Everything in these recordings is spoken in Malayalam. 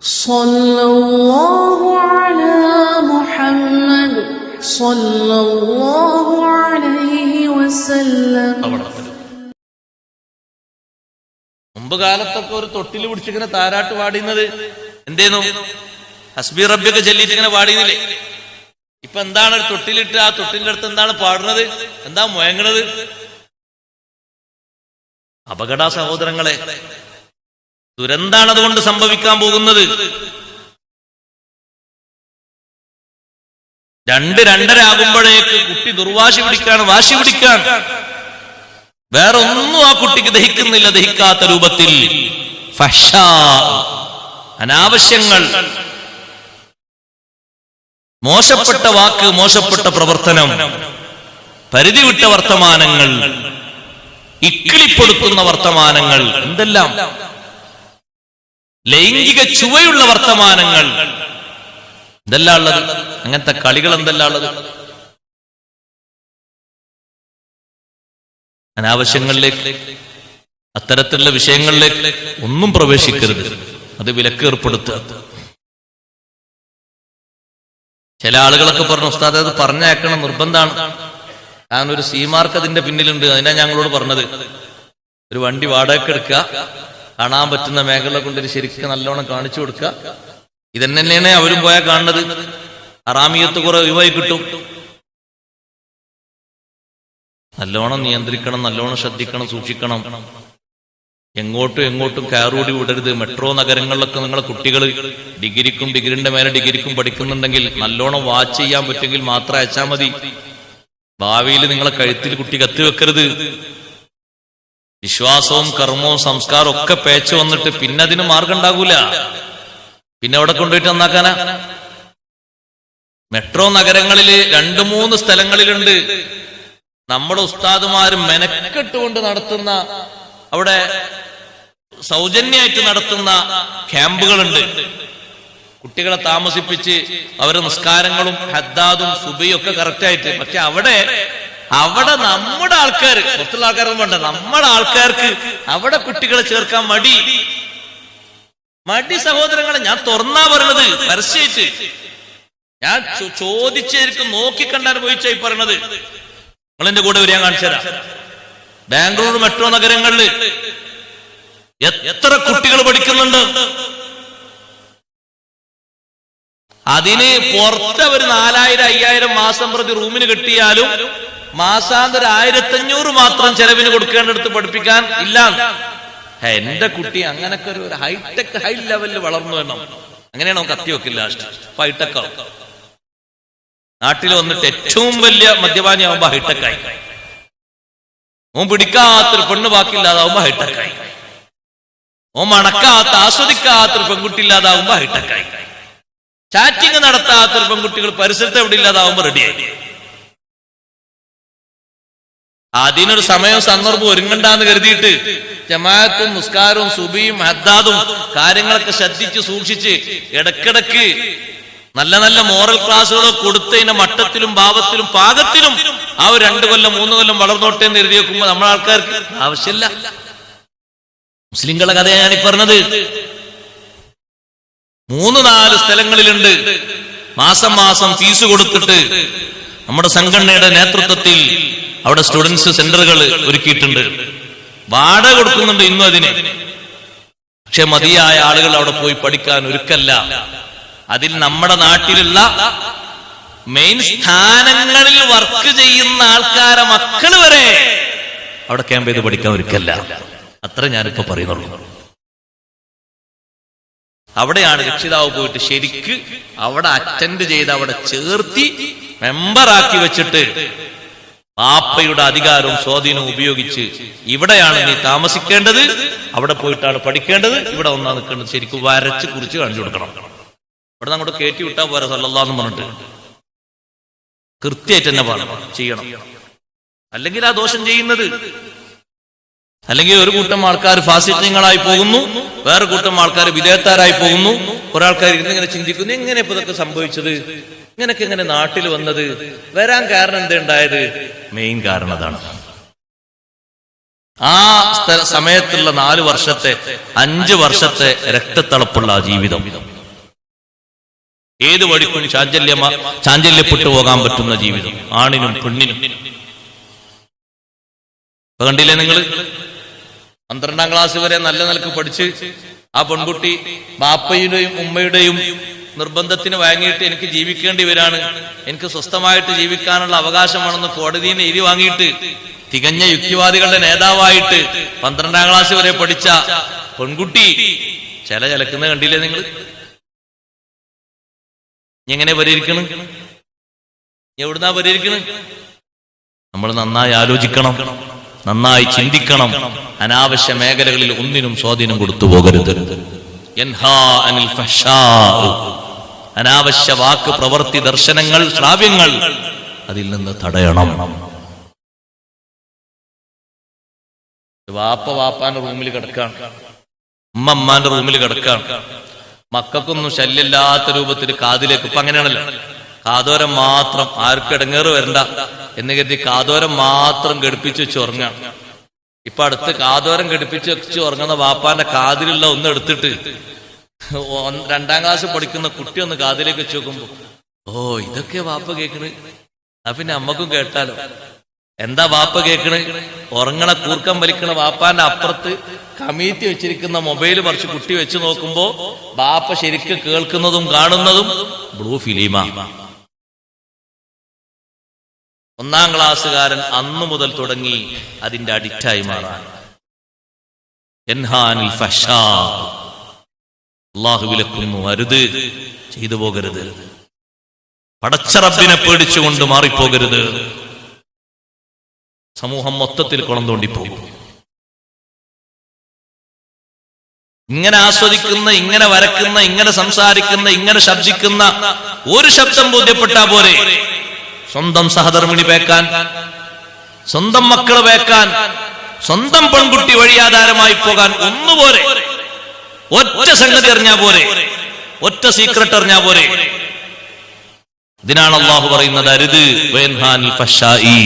സല്ലല്ലാഹു അലാ മുഹമ്മദ് സല്ലല്ലാഹു അലൈഹി വസല്ലം. മുമ്പ് കാലത്തൊക്കെ ഒരു തൊട്ടിൽ പിടിച്ചിങ്ങനെ താരാട്ട് പാടുന്നത് എന്തേന്നു? ഹസ്ബി റബ്ബിയൊക്കെ ചൊല്ലിയിട്ട് ഇങ്ങനെ പാടിയുന്നില്ലേ? ഇപ്പൊ എന്താണ് ഒരു തൊട്ടിലിട്ട് ആ തൊട്ടിലിന്റെ അടുത്ത് എന്താണ് പാടുന്നത്? എന്താ മുഴങ്ങണത്? അപകട സഹോദരങ്ങളെ, ദുരന്താണ് അതുകൊണ്ട് സംഭവിക്കാൻ പോകുന്നത്. 2-2:30 ആകുമ്പോഴേക്ക് കുട്ടി ദുർവാശി പിടിക്കാൻ, വാശി പിടിക്കാൻ, വേറെ ഒന്നും ആ കുട്ടിക്ക് ദഹിക്കുന്നില്ല. ദഹിക്കാത്ത രൂപത്തിൽ ഫഹ്ശാ, അനാവശ്യങ്ങൾ, മോശപ്പെട്ട വാക്ക്, മോശപ്പെട്ട പ്രവർത്തനം, പരിധി വിട്ട വർത്തമാനങ്ങൾ, ഇക്കിളിപ്പെടുത്തുന്ന വർത്തമാനങ്ങൾ, എന്തെല്ലാം ലൈംഗിക ചുവയുള്ള വർത്തമാനങ്ങൾ, എന്തെല്ലാം ഉള്ളത്? അങ്ങനത്തെ കളികൾ എന്തെല്ലാം ഉള്ളത്? അനാവശ്യങ്ങളിലേക്ക്, അത്തരത്തിലുള്ള വിഷയങ്ങളിലേക്ക് ഒന്നും പ്രവേശിക്കരുത്. അത് വിലക്ക് ഏർപ്പെടുത്തുക. ചില ആളുകളൊക്കെ പറഞ്ഞു, ഉസ്താദ് അത് പറഞ്ഞയക്കണം, നിർബന്ധമാണ്. കാരണം ഒരു സീമാർക്ക് അതിന്റെ പിന്നിലുണ്ട്. അതിനാ ഞങ്ങളോട് പറഞ്ഞത്, ഒരു വണ്ടി വാടകയ്ക്ക് എടുക്കുക, കാണാൻ പറ്റുന്ന മേഖല കൊണ്ടൊരു ശരിക്കും നല്ലോണം കാണിച്ചു കൊടുക്കുക. ഇതന്നെയാണ് അവരും പോയാൽ കാണുന്നത്. ഹറാമിയത്ത് കുറെ ഒഴിവായി കിട്ടും. നല്ലോണം നിയന്ത്രിക്കണം, നല്ലോണം ശ്രദ്ധിക്കണം, സൂക്ഷിക്കണം. എങ്ങോട്ടും കയറൂടി വിടരുത്. മെട്രോ നഗരങ്ങളിലൊക്കെ നിങ്ങളെ കുട്ടികൾ ഡിഗ്രിന്റെ മേലെ ഡിഗ്രിക്കും പഠിക്കുന്നുണ്ടെങ്കിൽ നല്ലോണം വാച്ച് ചെയ്യാൻ പറ്റുമെങ്കിൽ മാത്രം അയച്ചാൽ മതി. ഭാവിയിൽ നിങ്ങളെ കഴുത്തിൽ കുട്ടി കത്തിവെക്കരുത്. വിശ്വാസവും കർമ്മവും സംസ്കാരവും ഒക്കെ പേച്ച് വന്നിട്ട് പിന്നെ അതിന് മാർഗം ഉണ്ടാകൂല. പിന്നെ അവിടെ കൊണ്ടുപോയിട്ട് നന്നാക്കാനാ? മെട്രോ നഗരങ്ങളിൽ 2-3 സ്ഥലങ്ങളിലുണ്ട് നമ്മുടെ ഉസ്താദുമാര് മെനക്കെട്ടുകൊണ്ട് നടത്തുന്ന, അവിടെ സൗജന്യമായിട്ട് നടത്തുന്ന ക്യാമ്പുകളുണ്ട്. കുട്ടികളെ താമസിപ്പിച്ച് അവരെ നിസ്കാരങ്ങളും ഹദ്ദാദും സുബയും ഒക്കെ കറക്റ്റായിട്ട്. പക്ഷെ അവിടെ നമ്മുടെ ആൾക്കാർ, പുറത്തുള്ള ആൾക്കാരൊന്നും വേണ്ട, നമ്മുടെ ആൾക്കാർക്ക് അവിടെ കുട്ടികളെ ചേർക്കാൻ മടി സഹോദരങ്ങളെ. ഞാൻ തുറന്നാ പറയണത്, പരസ്യമായിട്ട് ഞാൻ ചോദിച്ചായിരിക്കും, നോക്കിക്കണ്ട് അനുഭവിച്ചായി പറയണത്. നിങ്ങളെന്റെ കൂടെ വരിക, ഞാൻ കാണിച്ചു തരാം. ബാംഗ്ലൂർ മെട്രോ നഗരങ്ങളിൽ എത്ര കുട്ടികൾ പഠിക്കുന്നുണ്ട്. അതിന് പുറത്ത് അവർ 4000-5000 മാസം പ്രതി റൂമിന് കിട്ടിയാലും മാസാന്തരം 1500 മാത്രം ചെലവിന് കൊടുക്കേണ്ടടുത്ത് പഠിപ്പിക്കാൻ ഇല്ല. എന്റെ കുട്ടി അങ്ങനൊക്കെ ഒരു ഹൈടെക്, ഹൈ ലെവലിൽ വളർന്നു വേണം. അങ്ങനെയാണ് നമുക്ക് കത്തിവെക്കില്ല. ഹൈടെക് ആവും. നാട്ടിൽ വന്നിട്ട് ഏറ്റവും വലിയ മദ്യപാനി ആവുമ്പോ ഹൈടെക്കായി. ഓൻ പിടിക്കാത്തൊരു പെണ്ണ് ബാക്കിയില്ലാതാവുമ്പോ ഹൈടെക്കായി. ഓൻ മണക്കാത്ത, ആസ്വദിക്കാത്തൊരു പെൺകുട്ടി ഇല്ലാതാവുമ്പോ ഹൈടെക്കായി. ചാറ്റിങ് നടത്താത്തൊരു പെൺകുട്ടികൾ പരിസരത്ത് എവിടെ ഇല്ലാതാവുമ്പോ റെഡിയായി. അതിനൊരു സമയവും സന്ദർഭവും ഒരുങ്ങണ്ടാന്ന് കരുതിയിട്ട് ജമാഅത്തും നിസ്കാരവും സുബിയും ഹദ്ദാദും കാര്യങ്ങളൊക്കെ ശ്രദ്ധിച്ച് സൂക്ഷിച്ച് ഇടക്കിടക്ക് നല്ല നല്ല മോറൽ ക്ലാസ്സുകളോ കൊടുത്തതിന്റെ മട്ടത്തിലും ഭാവത്തിലും പാകത്തിലും ആ ഒരു 2 കൊല്ലം 3 കൊല്ലം വളർന്നോട്ടെ എന്ന് എഴുതി വെക്കുമ്പോ നമ്മളെ ആൾക്കാർക്ക് ആവശ്യമില്ല. മുസ്ലിങ്ങളെ കഥയാണ് ഈ പറഞ്ഞത്. 3-4 സ്ഥലങ്ങളിലുണ്ട് മാസം ഫീസ് കൊടുത്തിട്ട് നമ്മുടെ സംഘടനയുടെ നേതൃത്വത്തിൽ അവിടെ സ്റ്റുഡൻസ് സെന്ററുകൾ ഒരുക്കിയിട്ടുണ്ട്. വാടക കൊടുക്കുന്നുണ്ട് ഇന്നും അതിന്. പക്ഷെ മതിയായ ആളുകൾ അവിടെ പോയി പഠിക്കാൻ ഒരുക്കല്ല. അതിൽ നമ്മുടെ നാട്ടിലുള്ള മെയിൻ സ്ഥാനങ്ങളിൽ വർക്ക് ചെയ്യുന്ന ആൾക്കാരെ മക്കള് വരെ അവിടെ ക്യാമ്പ് ചെയ്ത് പഠിക്കാൻ ഒരുക്കല്ല. അത്ര ഞാനിപ്പോ പറയുന്നുള്ളൂ. അവിടെയാണ് രക്ഷിതാവ് പോയിട്ട് ശരിക്ക് അവിടെ അറ്റൻഡ് ചെയ്ത് അവിടെ ചേർത്തി മെമ്പറാക്കി വെച്ചിട്ട് പാപ്പയുടെ അധികാരവും സ്വാധീനവും ഉപയോഗിച്ച് ഇവിടെയാണ് നീ താമസിക്കേണ്ടത്, അവിടെ പോയിട്ടാണ് പഠിക്കേണ്ടത്, ഇവിടെ ഒന്നാ നിൽക്കേണ്ടത്, ശരിക്കും വരച്ച് കുറിച്ച് കാണിച്ചു കൊടുക്കണം. ഇവിടെ അങ്ങോട്ട് കയറ്റി വിട്ടാ പോരാ സല്ലല്ലാഹു എന്ന് പറഞ്ഞിട്ട് കൃത്യമായിട്ട് തന്നെ ചെയ്യണം. അല്ലെങ്കിൽ ആ ദോഷം ചെയ്യുന്നത്, അല്ലെങ്കിൽ ഒരു കൂട്ടം ആൾക്കാർ ഫാസിഖ്യങ്ങളായി പോകുന്നു, വേറെ കൂട്ടം ആൾക്കാർ വിദേഹത്താരായി പോകുന്നു. കുറെ ആൾക്കാർ ഇങ്ങനെ ചിന്തിക്കുന്നു, എങ്ങനെ ഇപ്പൊ ഇതൊക്കെ സംഭവിച്ചത്, ഇങ്ങനൊക്കെ എങ്ങനെ നാട്ടിൽ വന്നത്, വരാൻ കാരണം എന്തുണ്ടായത്? മെയിൻ കാരണം അതാണ്. ആ സമയത്തുള്ള 4 വർഷത്തെ 5 വർഷത്തെ രക്തത്തിളപ്പുള്ള ആ ജീവിതം, ഏത് വഴിക്കും ചാഞ്ചല്യപ്പെട്ടു പോകാൻ പറ്റുന്ന ജീവിതം, ആണിനും പെണ്ണിനും. കണ്ടില്ലേ നിങ്ങൾ, 12ാം ക്ലാസ് വരെ നല്ല നിലക്ക് പഠിച്ച് ആ പെൺകുട്ടി ബാപ്പയുടെയും ഉമ്മയുടെയും നിർബന്ധത്തിന് വാങ്ങിയിട്ട് എനിക്ക് ജീവിക്കേണ്ടി വരാണ്, എനിക്ക് സ്വസ്ഥമായിട്ട് ജീവിക്കാനുള്ള അവകാശമാണെന്ന് കോടതിയിൽ നിന്ന് എഴുതി വാങ്ങിയിട്ട് തികഞ്ഞ യുക്തിവാദികളുടെ നേതാവായിട്ട് 12ാം ക്ലാസ് വരെ പഠിച്ച പെൺകുട്ടി ചിലക്കുന്നത് കണ്ടില്ലേ നിങ്ങൾ? എങ്ങനെ പരിഹരിക്കണം? എവിടുന്നാ പരിഹരിക്കണം? നമ്മൾ നന്നായി ആലോചിക്കണം, നന്നായി ചിന്തിക്കണം. അനാവശ്യ മേഖലകളിൽ ഒന്നിനും സ്വാധീനം കൊടുത്തു പോകരുത്. യൻഹാ അനിൽ ഫഹ്ശാ, അനാവശ്യ വാക്ക്, പ്രവൃത്തി, ദർശനങ്ങൾ, ശ്രാവ്യങ്ങൾ അതിൽ നിന്ന് തടയണം. വാപ്പാന്റെ റൂമിൽ കിടക്കാണ്, ഉമ്മാന്റെ റൂമിൽ കിടക്കാണ്, മക്കൾക്കൊന്നും ശല്യമില്ലാത്ത രൂപത്തിൽ കാതിലേക്ക്, ഇപ്പൊ അങ്ങനെയാണല്ലോ, കാതോരം മാത്രം, ആർക്കും ഇടങ്ങേറ് വരണ്ട എന്ന് കരുതി കാതോരം മാത്രം ഘടിപ്പിച്ചു വെച്ച് ഉറങ്ങാണ്. ഇപ്പൊ അടുത്ത് കാതോരം ഘടിപ്പിച്ചു വെച്ച് ഉറങ്ങുന്ന വാപ്പാന്റെ കാതിലുള്ള ഒന്ന് എടുത്തിട്ട് 2ാം ക്ലാസ് പഠിക്കുന്ന കുട്ടി ഒന്ന് കാതിലേക്ക് വെച്ച് നോക്കുമ്പോ, ഓ ഇതൊക്കെ വാപ്പ കേൾക്കണ്, പിന്നെ അമ്മക്കും കേട്ടാലോ. എന്താ വാപ്പ കേൾക്കണ്? ഉറങ്ങണ കൂർക്കം വലിക്കണ വാപ്പാന്റെ അപ്പുറത്ത് കമീത്തി വെച്ചിരിക്കുന്ന മൊബൈൽ മറിച്ച് കുട്ടി വെച്ച് നോക്കുമ്പോ ബാപ്പ ശരിക്കും കേൾക്കുന്നതും കാണുന്നതും ബ്ലൂ ഫിലിമാ. 1ാം ക്ലാസ്സുകാരൻ അന്നു മുതൽ തുടങ്ങി അതിന്റെ അഡിക്റ്റായി മാറാൻ. യൻഹാനിൽ ഫഹ്ശാ, അല്ലാഹു വിലക്കുന്നു, അരുത്, ചെയ്തു പോകരുത്. പടച്ച റബ്ബിനെ പേടിച്ചുകൊണ്ട് മാറിപ്പോകരുത്. സമൂഹം മൊത്തത്തിൽ കുളം തോണ്ടിപ്പോകും. ഇങ്ങനെ ആസ്വദിക്കുന്ന, ഇങ്ങനെ വരക്കുന്ന, ഇങ്ങനെ സംസാരിക്കുന്ന, ഇങ്ങനെ ശബ്ദിക്കുന്ന ഒരു ശബ്ദം ബോധ്യപ്പെട്ടാ പോരെ. സ്വന്തം സഹധർമ്മിണി പേക്കാൻ, സ്വന്തം മക്കള് പേക്കാൻ, സ്വന്തം പെൺകുട്ടി വഴിയാധാരമായി പോകാൻ ഒന്നുപോലെ ഒറ്റ സംഗതി അറിഞ്ഞാ പോരെ, ഒറ്റ സീക്രട്ട് അറിഞ്ഞാ പോരെ. ഇതിനാണ് അല്ലാഹു പറയുന്നത് അരുത്. വയൻഹാനിൽ ഫഹ്ശാഇ,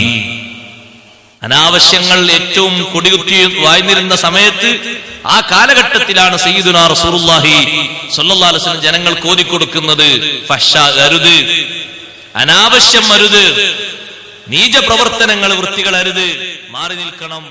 അനാവശ്യങ്ങൾ ഏറ്റവും കൊടികുത്തി വായ്ന്നിരുന്ന സമയത്ത്, ആ കാലഘട്ടത്തിലാണ് സയ്യിദുനാ റസൂലുള്ളാഹി സ്വല്ലല്ലാഹു അലൈഹി വസല്ലം ജനങ്ങൾക്ക് ഓതിക്കൊടുക്കുന്നത് ഫഹ്ശാ അരുത്, അനാവശ്യം അരുത്, നീച പ്രവർത്തനങ്ങൾ, വൃത്തികൾ അരുത്, മാറി നിൽക്കണം.